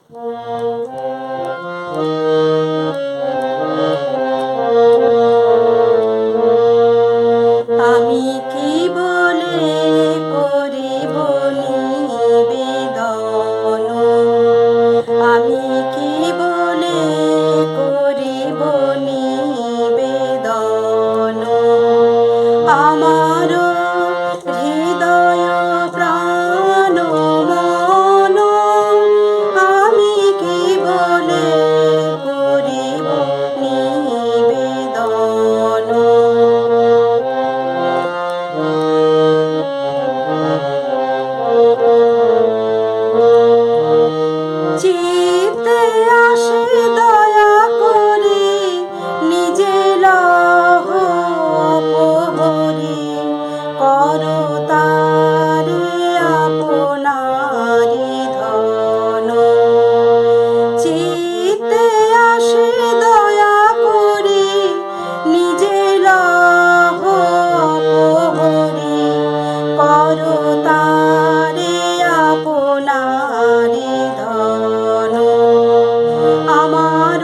আমি কি বলে করিব নিবেদন, আমি কি বলে করিব নিবেদন, আমার হৃদয় প্রাণ মন, আমি কি বলে করিব নিবেদন। চিত্তে আসে দয়া করে নিজে লহ অপহরি, করো তারে আপনারি ধন। চিত্তে আসে দয়া করে নিজে লহ অপহরি, করো তারে আপনারি ধন। আমার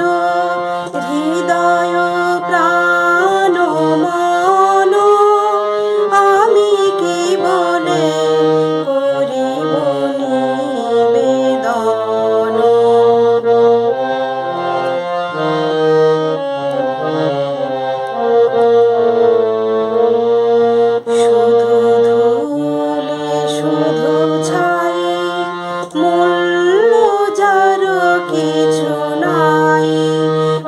হৃদয় প্রাণ মন, আমি কি বলে করিব নিবেদন। শুধু ধুলি শুধু ছাই, মূল্য যার কিছু নাই,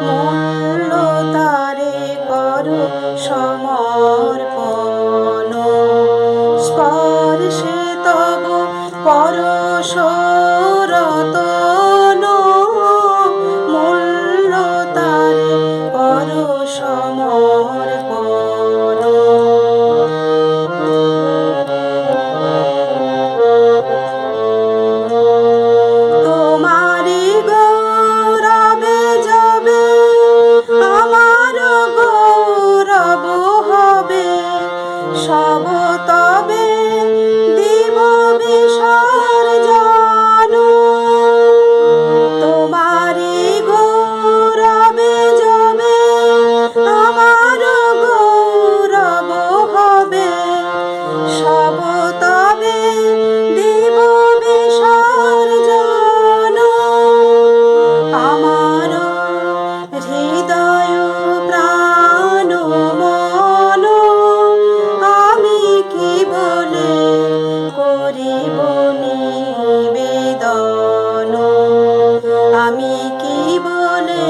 মূল্য তারে করো সমর্পণ। স্পর্শে তব পরশ রতন, মূল্য তারে করো সমর্পণ। তোমারি গৌরবে যাবে আমার গৌরব হবে, সব তবে দিব বিসর্জন। তোমারি গৌরবে যাবে আমার গৌরব হবে, সব তবে দিব বিসর্জন। আমার হৃদয় প্রাণ মন, আমি কি বলে করিব নিবেদন, আমি কি বলে